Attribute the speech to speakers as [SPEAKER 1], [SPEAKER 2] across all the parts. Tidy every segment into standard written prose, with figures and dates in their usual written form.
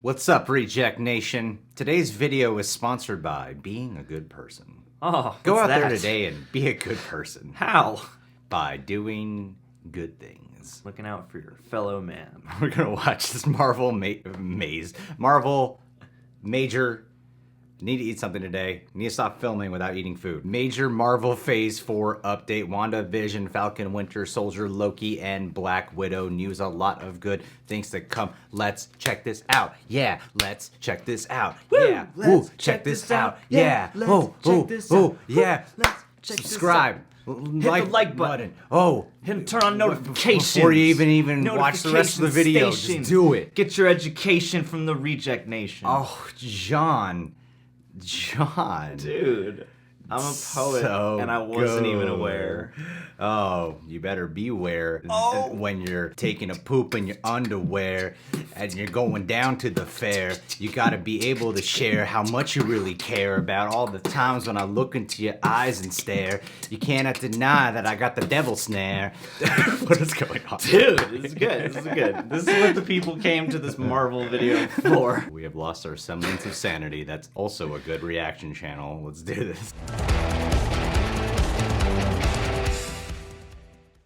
[SPEAKER 1] What's up, Reject Nation? Today's video is sponsored by being a good person.
[SPEAKER 2] Oh,
[SPEAKER 1] Go out
[SPEAKER 2] what's
[SPEAKER 1] there
[SPEAKER 2] that?
[SPEAKER 1] today and be a good person.
[SPEAKER 2] How?
[SPEAKER 1] By doing good things.
[SPEAKER 2] Looking out for your fellow man.
[SPEAKER 1] We're gonna watch this Marvel major. Need to eat something today. Need to stop filming without eating food. Major Marvel Phase 4 update. WandaVision, Falcon, Winter Soldier, Loki, and Black Widow news. A lot of good things to come. Let's check this out. Yeah, let's check this out.
[SPEAKER 2] Woo!
[SPEAKER 1] Yeah,
[SPEAKER 2] Let's
[SPEAKER 1] check this out. Yeah,
[SPEAKER 2] let's check this out.
[SPEAKER 1] Yeah.
[SPEAKER 2] Let's check this
[SPEAKER 1] Subscribe.
[SPEAKER 2] Hit the like button.
[SPEAKER 1] Oh,
[SPEAKER 2] Hit turn on notifications.
[SPEAKER 1] before you even watch the rest of the video,
[SPEAKER 2] Notification
[SPEAKER 1] just do it.
[SPEAKER 2] Get your education from the Reject Nation.
[SPEAKER 1] Oh, John.
[SPEAKER 2] Dude, I'm a poet,
[SPEAKER 1] So
[SPEAKER 2] and I wasn't even
[SPEAKER 1] good.
[SPEAKER 2] aware.
[SPEAKER 1] Oh, you better beware when you're taking a poop in your underwear and you're going down to the fair. You gotta be able to share how much you really care about all the times when I look into your eyes and stare. You cannot deny that I got the devil snare. What is going on?
[SPEAKER 2] Dude, this is good. This is good. This is what the people came to this Marvel video for.
[SPEAKER 1] We have lost our semblance of sanity. That's also a good reaction channel. Let's do this.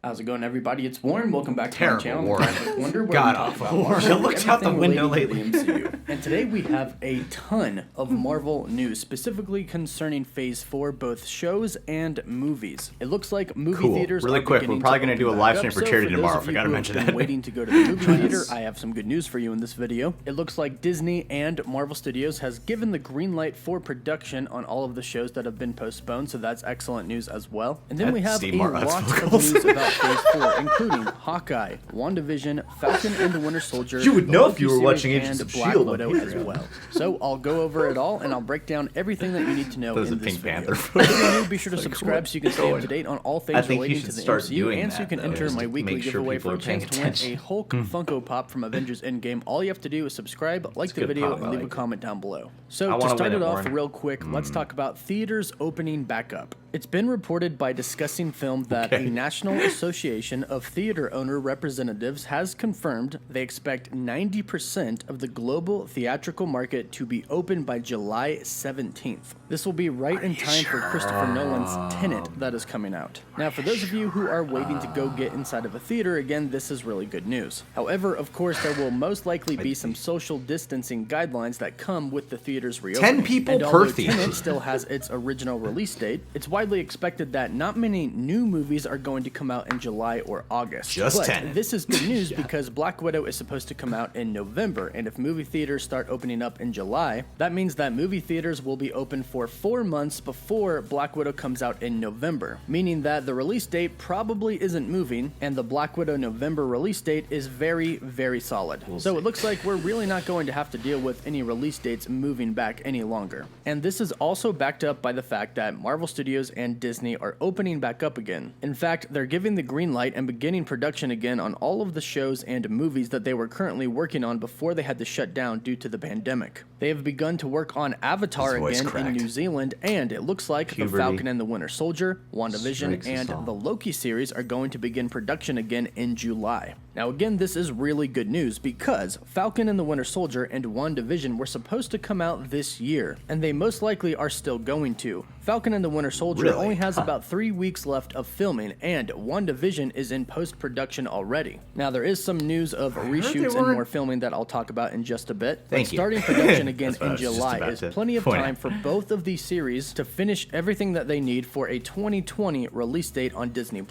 [SPEAKER 3] How's it going, everybody? It's Warren. Welcome back to
[SPEAKER 1] Terrible
[SPEAKER 3] my channel.
[SPEAKER 1] Warren.
[SPEAKER 3] Wonder where
[SPEAKER 1] God
[SPEAKER 3] we talk
[SPEAKER 1] awful
[SPEAKER 3] about
[SPEAKER 1] Warren.
[SPEAKER 3] Marvel,
[SPEAKER 2] Looked out the
[SPEAKER 3] everything
[SPEAKER 2] window
[SPEAKER 3] related to the MCU. And today we have a ton of Marvel news, specifically concerning Phase 4, both shows and movies. It looks like movie
[SPEAKER 1] Cool.
[SPEAKER 3] theaters
[SPEAKER 1] Really
[SPEAKER 3] are
[SPEAKER 1] quick,
[SPEAKER 3] beginning
[SPEAKER 1] we're probably
[SPEAKER 3] to
[SPEAKER 1] gonna do a
[SPEAKER 3] open
[SPEAKER 1] live
[SPEAKER 3] back
[SPEAKER 1] stream
[SPEAKER 3] up.
[SPEAKER 1] for
[SPEAKER 3] So
[SPEAKER 1] charity
[SPEAKER 3] those
[SPEAKER 1] tomorrow.
[SPEAKER 3] of you
[SPEAKER 1] Forgot to
[SPEAKER 3] who
[SPEAKER 1] mention
[SPEAKER 3] have been
[SPEAKER 1] that.
[SPEAKER 3] waiting to go to the movie theater, I have some good news for you in this video. It looks like Disney and Marvel Studios has given the green light for production on all of the shows that have been postponed, so that's excellent news as well. And then we have
[SPEAKER 1] Steve
[SPEAKER 3] a
[SPEAKER 1] Martin's
[SPEAKER 3] lot of
[SPEAKER 1] vocals.
[SPEAKER 3] news about Phase 4, including Hawkeye, WandaVision, Falcon and the Winter Soldier.
[SPEAKER 2] You would
[SPEAKER 3] the
[SPEAKER 2] know
[SPEAKER 3] Loki
[SPEAKER 2] if you were
[SPEAKER 3] series,
[SPEAKER 2] watching Agents
[SPEAKER 3] and
[SPEAKER 2] of
[SPEAKER 3] Black
[SPEAKER 2] S.H.I.E.L.D. on
[SPEAKER 3] Widow as
[SPEAKER 2] Patreon.
[SPEAKER 3] well. So I'll go over it all and I'll break down everything that you need to know
[SPEAKER 1] That was
[SPEAKER 3] in
[SPEAKER 1] a
[SPEAKER 3] this
[SPEAKER 1] Pink
[SPEAKER 3] video.
[SPEAKER 1] Panther.
[SPEAKER 3] If you're new, be sure to subscribe so you can stay up to date on all
[SPEAKER 2] I
[SPEAKER 3] things
[SPEAKER 2] think you
[SPEAKER 3] relating
[SPEAKER 2] should
[SPEAKER 3] to the
[SPEAKER 2] start
[SPEAKER 3] MCU,
[SPEAKER 2] doing
[SPEAKER 3] and so you
[SPEAKER 2] that,
[SPEAKER 3] can
[SPEAKER 2] though,
[SPEAKER 3] enter
[SPEAKER 2] just
[SPEAKER 3] my
[SPEAKER 2] to
[SPEAKER 3] weekly
[SPEAKER 2] make sure
[SPEAKER 3] giveaway
[SPEAKER 2] people
[SPEAKER 3] for
[SPEAKER 2] are
[SPEAKER 3] a chance
[SPEAKER 2] paying
[SPEAKER 3] to win a
[SPEAKER 2] attention.
[SPEAKER 3] Hulk Funko Pop from Avengers Endgame. All you have to do is subscribe, like the
[SPEAKER 2] good
[SPEAKER 3] video,
[SPEAKER 2] pop, I
[SPEAKER 3] and leave a
[SPEAKER 2] like it.
[SPEAKER 3] comment down below.
[SPEAKER 2] I
[SPEAKER 3] So to
[SPEAKER 2] wanna
[SPEAKER 3] start
[SPEAKER 2] win
[SPEAKER 3] it
[SPEAKER 2] it,
[SPEAKER 3] off
[SPEAKER 2] Warren.
[SPEAKER 3] real quick, let's talk about theaters opening back up. It's been reported by Discussing Film that a National Association of Theater Owner Representatives has confirmed they expect 90% of the global theatrical market to be open by July 17th. This will be right in time for Christopher Nolan's Tenet that is coming out. Now, for those of you who are waiting to go get inside of a theater, again, this is really good news. However, of course, there will most likely be some social distancing guidelines that come with the theaters reopening.
[SPEAKER 1] 10 people
[SPEAKER 3] and
[SPEAKER 1] per
[SPEAKER 3] although
[SPEAKER 1] theater.
[SPEAKER 3] Tenet still has its original release date, it's widely expected that not many new movies are going to come out in July or August.
[SPEAKER 1] Just
[SPEAKER 3] but
[SPEAKER 1] 10.
[SPEAKER 3] This is good news because Black Widow is supposed to come out in November, and if movie theaters start opening up in July, that means that movie theaters will be open for 4 months before Black Widow comes out in November, meaning that the release date probably isn't moving, and the Black Widow November release date is very, very solid. So it looks like we're really not going to have to deal with any release dates moving back any longer. And this is also backed up by the fact that Marvel Studios and Disney are opening back up again. In fact, they're giving the green light and beginning production again on all of the shows and movies that they were currently working on before they had to shut down due to the pandemic. They have begun to work on Avatar
[SPEAKER 1] His voice
[SPEAKER 3] again in
[SPEAKER 1] cracked.
[SPEAKER 3] New Zealand, and it looks like
[SPEAKER 2] Puberty
[SPEAKER 3] the Falcon and the Winter Soldier, WandaVision,
[SPEAKER 2] strikes us
[SPEAKER 3] and
[SPEAKER 2] all.
[SPEAKER 3] the Loki series are going to begin production again in July. Now again, this is really good news because Falcon and the Winter Soldier and WandaVision were supposed to come out this year, and they most likely are still going to. Falcon and the Winter Soldier
[SPEAKER 1] Really?
[SPEAKER 3] only has about 3 weeks left of filming, and WandaVision is in post-production already. Now there is some news of reshoots and more filming that I'll talk about in just a bit.
[SPEAKER 1] Thank
[SPEAKER 3] but
[SPEAKER 1] you.
[SPEAKER 3] starting production again
[SPEAKER 1] That's what I
[SPEAKER 3] in
[SPEAKER 1] was just
[SPEAKER 3] July
[SPEAKER 1] about
[SPEAKER 3] is
[SPEAKER 1] to
[SPEAKER 3] plenty of
[SPEAKER 1] point
[SPEAKER 3] time
[SPEAKER 1] out.
[SPEAKER 3] for both of these series to finish everything that they need for a 2020 release date on Disney+.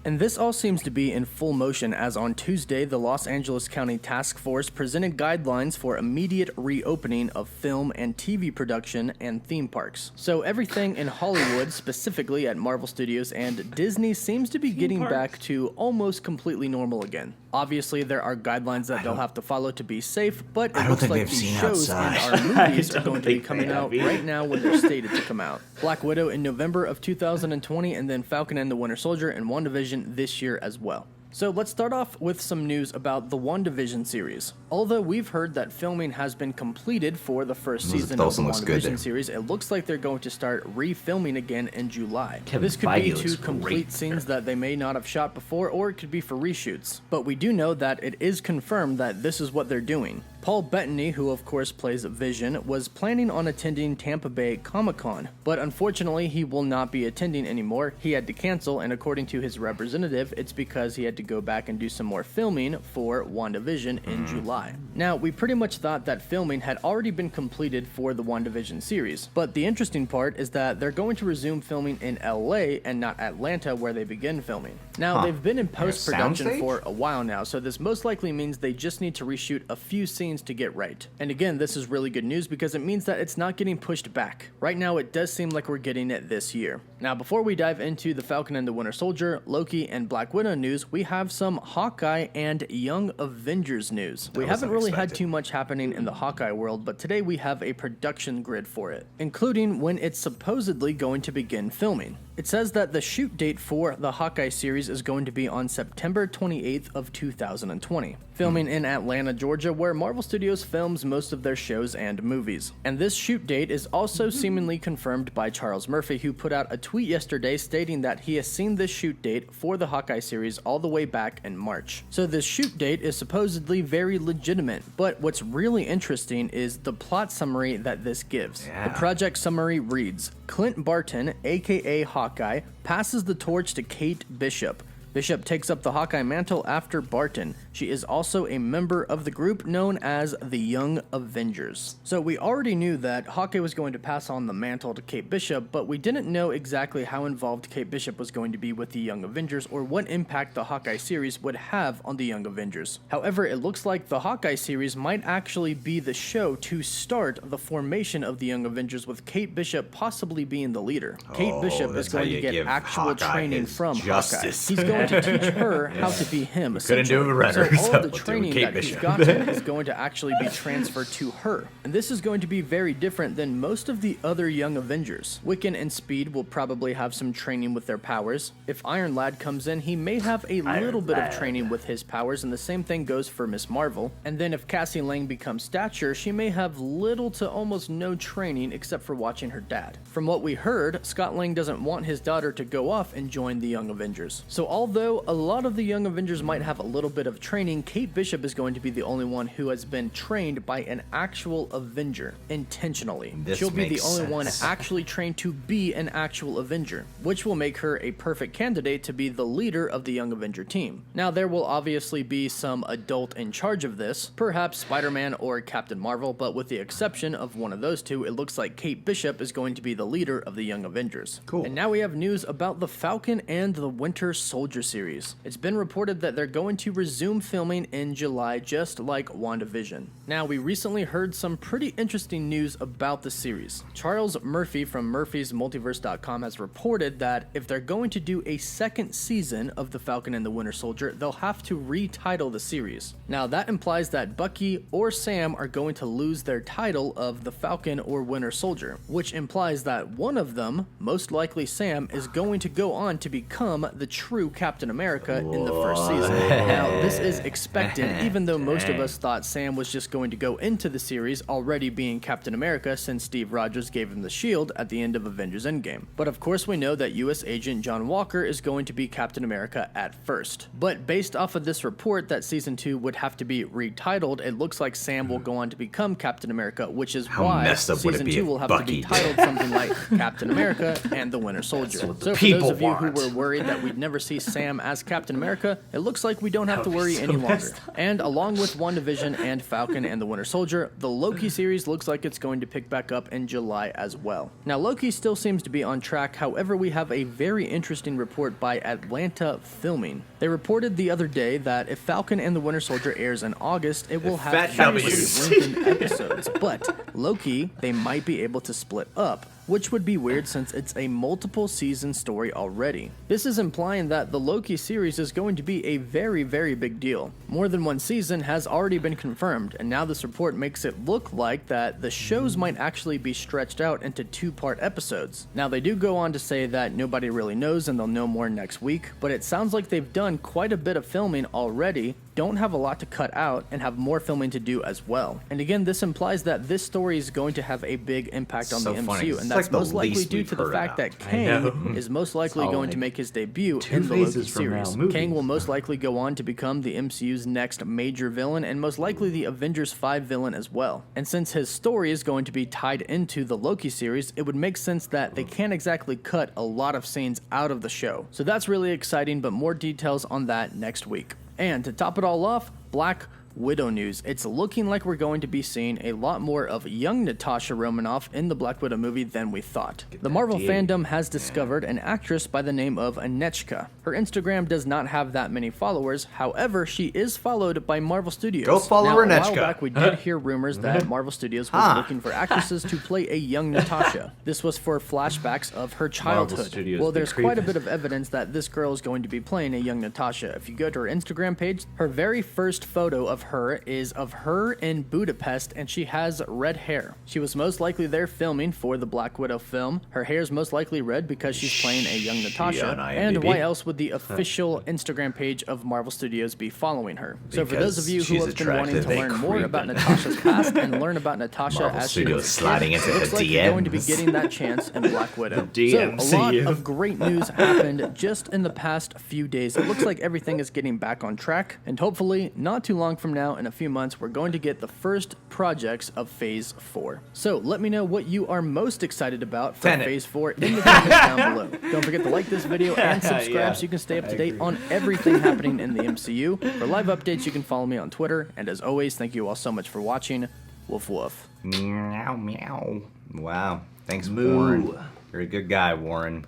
[SPEAKER 3] And this all seems to be in full motion as on Tuesday, the Los Angeles County Task Force presented guidelines for immediate reopening of film and TV production and theme parks. So everything in Hollywood, specifically at Marvel Studios and Disney, seems to be getting back to almost completely normal again. Obviously, there are guidelines that they'll have to follow to be safe, but
[SPEAKER 1] I
[SPEAKER 3] it
[SPEAKER 1] don't
[SPEAKER 3] looks
[SPEAKER 1] think
[SPEAKER 3] like
[SPEAKER 1] they've
[SPEAKER 3] these
[SPEAKER 1] seen
[SPEAKER 3] shows
[SPEAKER 1] outside.
[SPEAKER 3] and our movies are
[SPEAKER 2] I
[SPEAKER 3] going to be
[SPEAKER 2] don't think
[SPEAKER 3] coming
[SPEAKER 2] they
[SPEAKER 3] out
[SPEAKER 2] have either.
[SPEAKER 3] right now when they're stated to come out. Black Widow in November of 2020, and then Falcon and the Winter Soldier and WandaVision this year as well. So let's start off with some news about the WandaVision series. Although we've heard that filming has been completed for the first season of the
[SPEAKER 1] Dawson looks good there.
[SPEAKER 3] WandaVision series, it looks like they're going to start refilming again in July.
[SPEAKER 2] Kevin
[SPEAKER 3] This could
[SPEAKER 2] Feige
[SPEAKER 3] be
[SPEAKER 2] looks
[SPEAKER 3] to complete
[SPEAKER 2] great
[SPEAKER 3] scenes that they may not have shot before, or it could be for reshoots. But we do know that it is confirmed that this is what they're doing. Paul Bettany, who of course plays Vision, was planning on attending Tampa Bay Comic-Con, but unfortunately he will not be attending anymore. He had to cancel, and according to his representative, it's because he had to go back and do some more filming for WandaVision in July. Now, we pretty much thought that filming had already been completed for the WandaVision series, but the interesting part is that they're going to resume filming in LA and not Atlanta where they begin filming. Now, they've been in post-production for a while now, so this most likely means they just need to reshoot a few scenes to get right. And again, this is really good news because it means that it's not getting pushed back. Right now, it does seem like we're getting it this year. Now, before we dive into the Falcon and the Winter Soldier, Loki, and Black Widow news, we have some Hawkeye and Young Avengers news. We haven't really had too much happening in the Hawkeye world, but today we have a production grid for it, including when it's supposedly going to begin filming. It says that the shoot date for the Hawkeye series is going to be on September 28th of 2020. Filming in Atlanta, Georgia, where Marvel Studios films most of their shows and movies. And this shoot date is also seemingly confirmed by Charles Murphy, who put out a tweet yesterday stating that he has seen this shoot date for the Hawkeye series all the way back in March. So this shoot date is supposedly very legitimate, but what's really interesting is the plot summary that this gives. The project summary reads, Clint Barton, aka Hawkeye, passes the torch to Kate Bishop. Bishop takes up the Hawkeye mantle after Barton. She is also a member of the group known as the Young Avengers. So we already knew that Hawkeye was going to pass on the mantle to Kate Bishop, but we didn't know exactly how involved Kate Bishop was going to be with the Young Avengers or what impact the Hawkeye series would have on the Young Avengers. However, it looks like the Hawkeye series might actually be the show to start the formation of the Young Avengers, with Kate Bishop possibly being the leader. Kate Bishop is going to get actual training from Hawkeye. He's going to teach her how to be him,
[SPEAKER 1] Couldn't do a runner,
[SPEAKER 3] so all of the training that he's gotten is going to actually be transferred to her. And this is going to be very different than most of the other Young Avengers. Wiccan and Speed will probably have some training with their powers. If Iron Lad comes in, he may have a little bit of training with his powers, and the same thing goes for Miss Marvel. And then if Cassie Lang becomes Stature, she may have little to almost no training except for watching her dad. From what we heard, Scott Lang doesn't want his daughter to go off and join the Young Avengers. So although a lot of the Young Avengers might have a little bit of training, Kate Bishop is going to be the only one who has been trained by an actual Avenger intentionally. She'll be the only one actually trained to be an actual Avenger, which will make her a perfect candidate to be the leader of the Young Avenger team. Now, there will obviously be some adult in charge of this, perhaps Spider-Man or Captain Marvel, but with the exception of one of those two, it looks like Kate Bishop is going to be the leader of the Young Avengers. Cool. And now we have news about the Falcon and the Winter Soldier series. It's been reported that they're going to resume filming in July, just like WandaVision. Now, we recently heard some pretty interesting news about the series. Charles Murphy from murphysmultiverse.com has reported that if they're going to do a second season of the Falcon and the Winter Soldier, they'll have to retitle the series. Now, that implies that Bucky or Sam are going to lose their title of the Falcon or Winter Soldier, which implies that one of them, most likely Sam, is going to go on to become the true Captain America in the first season. Now, this is expected, even though most of us thought Sam was just going to go into the series already being Captain America since Steve Rogers gave him the shield at the end of Avengers Endgame. But of course we know that US agent John Walker is going to be Captain America at first. But based off of this report that season 2 would have to be retitled, it looks like Sam will go on to become Captain America, which is why season 2 will have to be titled something like Captain America and the Winter Soldier. So for those of you who were worried that we'd never see Sam as Captain America, it looks like we don't have to worry any longer. And along with WandaVision and Falcon and the Winter Soldier, the Loki series looks like it's going to pick back up in July as well. Now, Loki still seems to be on track, however, we have a very interesting report by Atlanta Filming. They reported the other day that if Falcon and the Winter Soldier airs in August, it will have 3 lengthened episodes, but Loki, they might be able to split up, which would be weird since it's a multiple season story already. This is implying that the Loki series is going to be a very, very big deal. More than one season has already been confirmed, and now this report makes it look like that the shows might actually be stretched out into 2-part episodes. Now, they do go on to say that nobody really knows and they'll know more next week, but it sounds like they've done quite a bit of filming already. don't have a lot to cut out and have more filming to do as well. And again, this implies that this story is going to have a big impact on the MCU, and that's most likely due to the fact that Kang is most likely going to make his debut in the Loki series. Kang will most likely go on to become the MCU's next major villain, and most likely the Avengers 5 villain as well. And since his story is going to be tied into the Loki series, it would make sense that they can't exactly cut a lot of scenes out of the show. So that's really exciting, but more details on that next week. And to top it all off, Black Widow news. It's looking like we're going to be seeing a lot more of young Natasha Romanoff in the Black Widow movie than we thought. The Marvel fandom has discovered an actress by the name of Anechka. Her Instagram does not have that many followers, however, she is followed by Marvel Studios.
[SPEAKER 1] Go follow
[SPEAKER 3] now,
[SPEAKER 1] Anechka.
[SPEAKER 3] A while back, we did hear rumors that Marvel Studios was looking for actresses to play a young Natasha. This was for flashbacks of her childhood. Well, there's quite a bit of evidence that this girl is going to be playing a young Natasha. If you go to her Instagram page, her very first photo of her is of her in Budapest, and she has red hair. She was most likely there filming for the Black Widow film. Her hair is most likely red because she's playing a young Natasha. And why else would the official Instagram page of Marvel Studios be following her? So for those of you who have been wanting to learn more about Natasha's past and learn about Natasha
[SPEAKER 1] Marvel
[SPEAKER 3] as she was
[SPEAKER 1] sliding into
[SPEAKER 3] it looks
[SPEAKER 1] the
[SPEAKER 3] like you're going to be
[SPEAKER 1] DMs.
[SPEAKER 3] getting that chance in Black Widow.
[SPEAKER 2] The
[SPEAKER 3] So a lot of great news happened just in the past few days. It looks like everything is getting back on track, and hopefully not too long from now, in a few months, we're going to get the first projects of Phase 4. So let me know what you are most excited about for Phase 4 in the comments down below. Don't forget to like this video and subscribe so you can stay up to date on everything happening in the MCU. For live updates, you can follow me on Twitter. And as always, thank you all so much for watching. Woof woof.
[SPEAKER 1] Meow meow. Wow. Thanks, Warren. You're a good guy, Warren.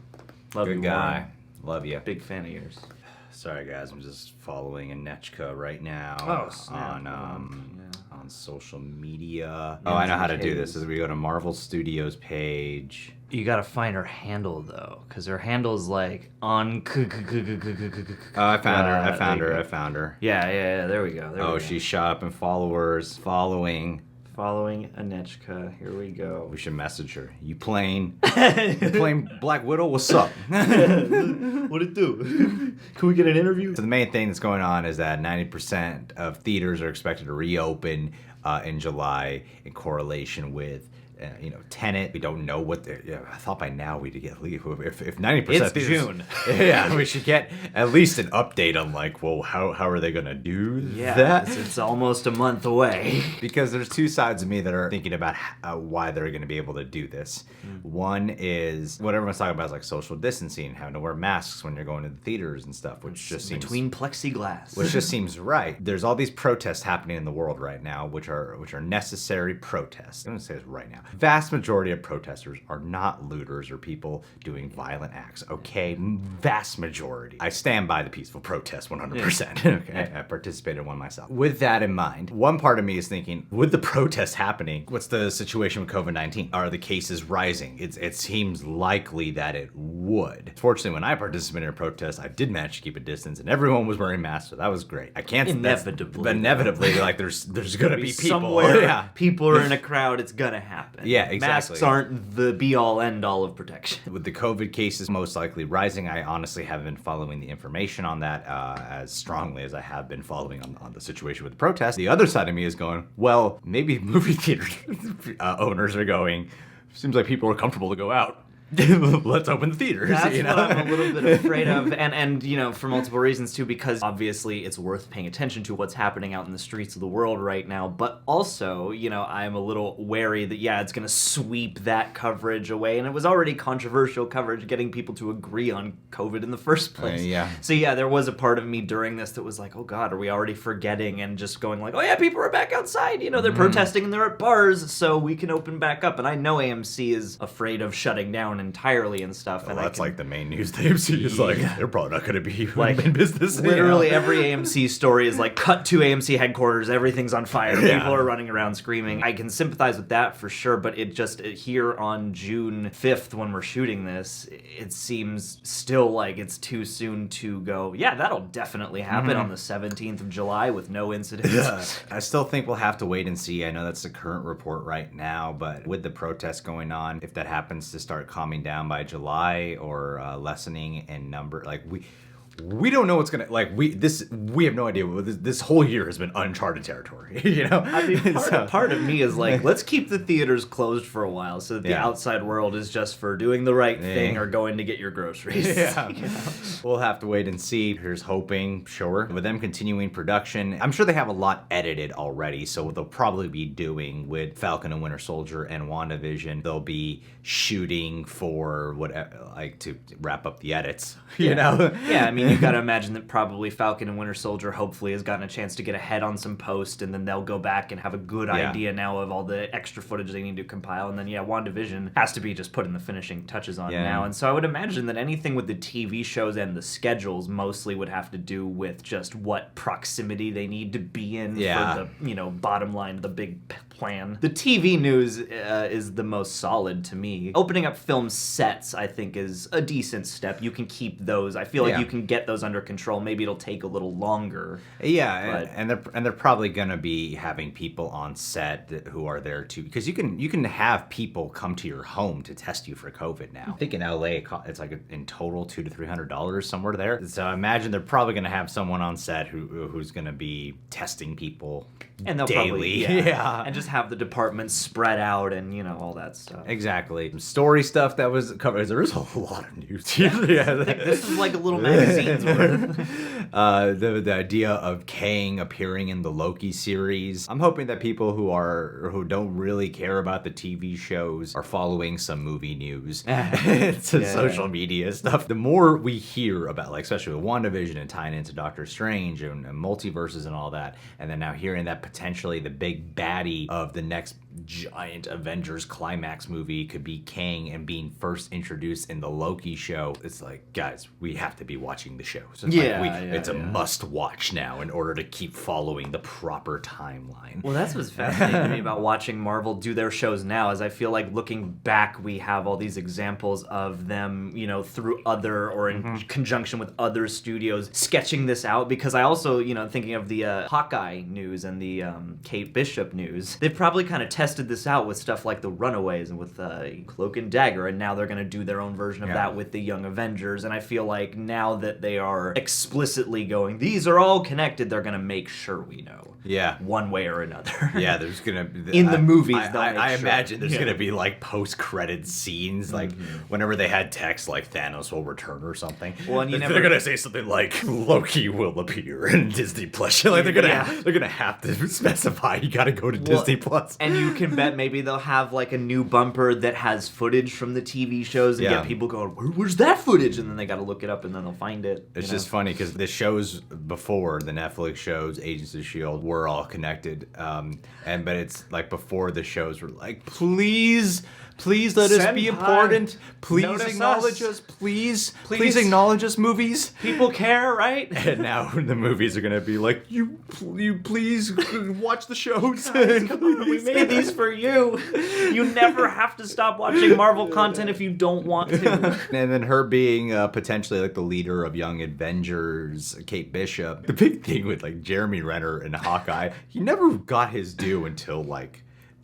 [SPEAKER 2] Love
[SPEAKER 1] good
[SPEAKER 2] you,
[SPEAKER 1] guy.
[SPEAKER 2] Warren.
[SPEAKER 1] Love you.
[SPEAKER 2] Big fan of yours.
[SPEAKER 1] Sorry, guys. I'm just following Anechka right now on social media. Oh, I know how to do this. Is we go to Marvel Studios page.
[SPEAKER 2] You gotta find her handle though, because her handle is like on.
[SPEAKER 1] Oh, I found her.
[SPEAKER 2] Yeah. There we go.
[SPEAKER 1] Oh, she's shot up in followers. Following
[SPEAKER 2] Anechka. Here we go.
[SPEAKER 1] We should message her. You playing Black Widow? What's up?
[SPEAKER 2] What'd it do? Can we get an interview?
[SPEAKER 1] So the main thing that's going on is that 90% of theaters are expected to reopen in July in correlation with Tenet. We don't know what I thought by now we'd get leave. If 90%
[SPEAKER 2] it's
[SPEAKER 1] theaters,
[SPEAKER 2] June.
[SPEAKER 1] Yeah, we should get at least an update on how are they gonna do that?
[SPEAKER 2] It's almost a month away.
[SPEAKER 1] Because there's two sides of me that are thinking about why they're going to be able to do this. One is what everyone's talking about is like social distancing, having to wear masks when you're going to the theaters and stuff, which just seems
[SPEAKER 2] between plexiglass.
[SPEAKER 1] Which just seems right. There's all these protests happening in the world right now, which are necessary protests. I'm going to say this right now. Vast majority of protesters are not looters or people doing violent acts. Okay, vast majority. I stand by the peaceful protest 100%. Okay, I participated in one myself. With that in mind, one part of me is thinking, with the protests happening, what's the situation with COVID-19? Are the cases rising? It seems likely that it would. Fortunately, when I participated in a protest, I did manage to keep a distance, and everyone was wearing masks, so that was great. I can't inevitably, like there's gonna be people
[SPEAKER 2] somewhere. People are in a crowd. It's gonna happen.
[SPEAKER 1] Yeah, exactly.
[SPEAKER 2] Masks aren't the be-all, end-all of protection.
[SPEAKER 1] With the COVID cases most likely rising, I honestly haven't been following the information on that as strongly as I have been following on the situation with the protests. The other side of me is going, well, maybe movie theater owners are going, seems like people are comfortable to go out. Let's open the theaters.
[SPEAKER 2] That's what I'm a little bit afraid of, and for multiple reasons too, because obviously it's worth paying attention to what's happening out in the streets of the world right now, but also, I'm a little wary that, it's going to sweep that coverage away, and it was already controversial coverage getting people to agree on COVID in the first place. So there was a part of me during this that was like, oh God, are we already forgetting and just going like, oh yeah, people are back outside, they're protesting and they're at bars, so we can open back up, and I know AMC is afraid of shutting down entirely and stuff.
[SPEAKER 1] Well, and that's like the main news. The AMC is like, they're probably not going to be like in business.
[SPEAKER 2] Literally every AMC story is like, cut to AMC headquarters, everything's on fire, people are running around screaming. I can sympathize with that for sure, but it just, here on June 5th when we're shooting this, it seems still like it's too soon to go, that'll definitely happen on the 17th of July with no incidents.
[SPEAKER 1] I still think we'll have to wait and see. I know that's the current report right now, but with the protests going on, if that happens to start calming down by July or lessening in number, like we don't know what's gonna we have no idea. This whole year has been uncharted territory. You know,
[SPEAKER 2] I mean, part of me is like, let's keep the theaters closed for a while so that the outside world is just for doing the right thing or going to get your groceries.
[SPEAKER 1] Yeah, we'll have to wait and see. Here's hoping, sure. With them continuing production, I'm sure they have a lot edited already, so they'll probably be doing with Falcon and Winter Soldier and WandaVision. They'll be shooting for to wrap up the edits. You know?
[SPEAKER 2] Yeah, I mean, you've got to imagine that probably Falcon and Winter Soldier hopefully has gotten a chance to get ahead on some post, and then they'll go back and have a good idea now of all the extra footage they need to compile. And then, WandaVision has to be just putting the finishing touches on now. And so I would imagine that anything with the TV shows and the schedules mostly would have to do with just what proximity they need to be in for the, bottom line, the big plan. The TV news is the most solid to me. Opening up film sets, I think, is a decent step. You can keep those. I feel like you can get those under control. Maybe it'll take a little longer.
[SPEAKER 1] Yeah, and they're probably gonna be having people on set who are there too, because you can have people come to your home to test you for COVID now. I think in LA it's like in total $200 to $300 somewhere there. So I imagine they're probably gonna have someone on set who's gonna be testing people
[SPEAKER 2] and they'll
[SPEAKER 1] daily.
[SPEAKER 2] Probably, and just have the departments spread out and all that stuff.
[SPEAKER 1] Exactly. Story stuff that was covered. There is a lot of news here.
[SPEAKER 2] This is like a little magazine's worth.
[SPEAKER 1] The idea of Kang appearing in the Loki series. I'm hoping that people who don't really care about the TV shows are following some movie news. It's social media stuff. The more we hear about, especially with WandaVision and tying into Doctor Strange and multiverses and all that, and then now hearing that potentially the big baddie of the next giant Avengers climax movie could be Kang and being first introduced in the Loki show. It's like, guys, we have to be watching the shows. It's a must watch now in order to keep following the proper timeline.
[SPEAKER 2] Well, that's what's fascinating to me about watching Marvel do their shows now, is I feel like looking back, we have all these examples of them, through other or in conjunction with other studios sketching this out, because I also, thinking of the Hawkeye news and the Kate Bishop news, they've probably kind of tested this out with stuff like the Runaways and with Cloak and Dagger, and now they're going to do their own version of that with the Young Avengers. And I feel like now that they are explicitly going, these are all connected, they're going to make sure we know.
[SPEAKER 1] Yeah.
[SPEAKER 2] One way or another.
[SPEAKER 1] Yeah, there's going to be...
[SPEAKER 2] In the movies,
[SPEAKER 1] I imagine there's going to be post-credit scenes, whenever they had text like Thanos will return or something.
[SPEAKER 2] Well, and
[SPEAKER 1] they're going to say something like Loki will appear in Disney Plus. They're going to have to specify you got to go to Disney Plus.
[SPEAKER 2] And you can bet maybe they'll have a new bumper that has footage from the TV shows and get people going, where's that footage? And then they got to look it up and then they'll find it.
[SPEAKER 1] It's just funny because the shows before, the Netflix shows, Agents of S.H.I.E.L.D., were all connected. But it's before the shows were please let us be important. Please acknowledge us. Please acknowledge us, movies.
[SPEAKER 2] People care, right?
[SPEAKER 1] And now the movies are going to be you please watch the shows.
[SPEAKER 2] Guys, come on, we made these for you. You never have to stop watching Marvel content if you don't want to.
[SPEAKER 1] And then her being potentially the leader of Young Avengers, Kate Bishop. The big thing with Jeremy Renner and Hawkeye, he never got his due until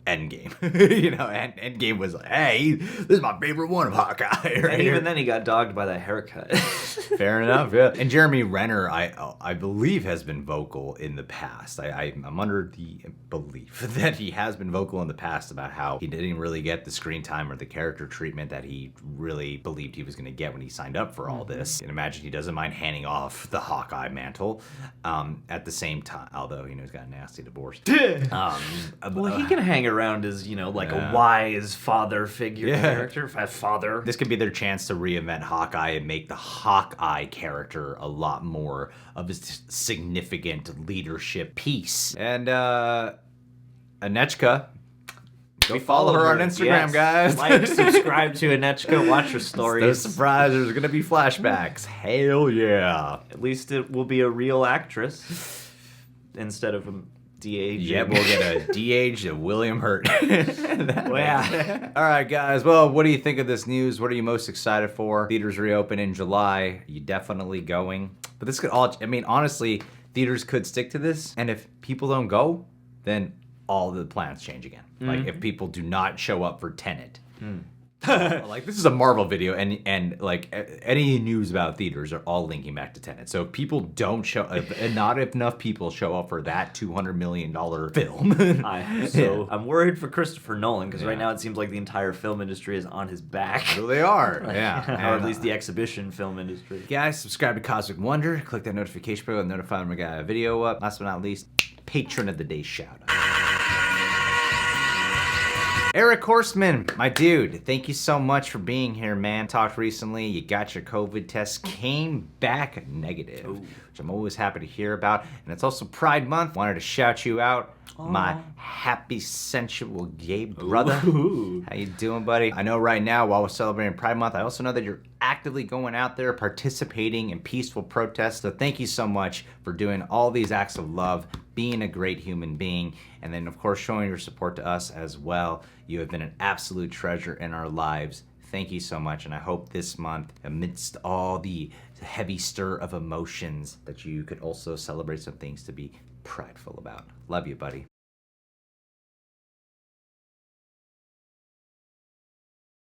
[SPEAKER 1] Endgame. Endgame was hey, this is my favorite one of Hawkeye. Right?
[SPEAKER 2] And even then he got dogged by that haircut.
[SPEAKER 1] Fair enough, yeah. And Jeremy Renner, I believe, has been vocal in the past. I'm under the belief that he has been vocal in the past about how he didn't really get the screen time or the character treatment that he really believed he was going to get when he signed up for all this. And imagine he doesn't mind handing off the Hawkeye mantle at the same time, although he's got a nasty divorce.
[SPEAKER 2] Well, he can hang around as a wise father figure character. Father.
[SPEAKER 1] This could be their chance to reinvent Hawkeye and make the Hawkeye character a lot more of a significant leadership piece. And Anechka, go follow her on Instagram, guys.
[SPEAKER 2] Subscribe to Anechka, watch her stories.
[SPEAKER 1] No surprise, there's gonna be flashbacks. Hell yeah!
[SPEAKER 2] At least it will be a real actress instead of a de-aged.
[SPEAKER 1] Yeah, we'll get a de-aged William Hurt.
[SPEAKER 2] Well, yeah.
[SPEAKER 1] All right, guys. Well, what do you think of this news? What are you most excited for? Theaters reopen in July. You definitely going? But this could all... honestly, theaters could stick to this. And if people don't go, then all the plans change again. If people do not show up for Tenet, Like, this is a Marvel video, and like any news about theaters are all linking back to Tenet. So if people don't show, if not enough people show up for that $200 million film.
[SPEAKER 2] I'm worried for Christopher Nolan, because right now it seems like the entire film industry is on his back.
[SPEAKER 1] So they are, yeah.
[SPEAKER 2] Or at least the exhibition film industry.
[SPEAKER 1] Guys, subscribe to Cosmic Wonder. Click that notification bell and notify them when we got a video up. Last but not least, Patron of the Day shout out. Eric Horseman, my dude, thank you so much for being here, man. Talked recently, you got your COVID test, came back negative, which I'm always happy to hear about. And it's also Pride Month. Wanted to shout you out, my happy sensual gay brother. How you doing, buddy? I know right now, while we're celebrating Pride Month, I also know that you're actively going out there participating in peaceful protests. So thank you so much for doing all these acts of love, being a great human being, and then of course showing your support to us as well. You have been an absolute treasure in our lives. Thank you so much, and I hope this month, amidst all the heavy stir of emotions, that you could also celebrate some things to be prideful about. Love you, buddy.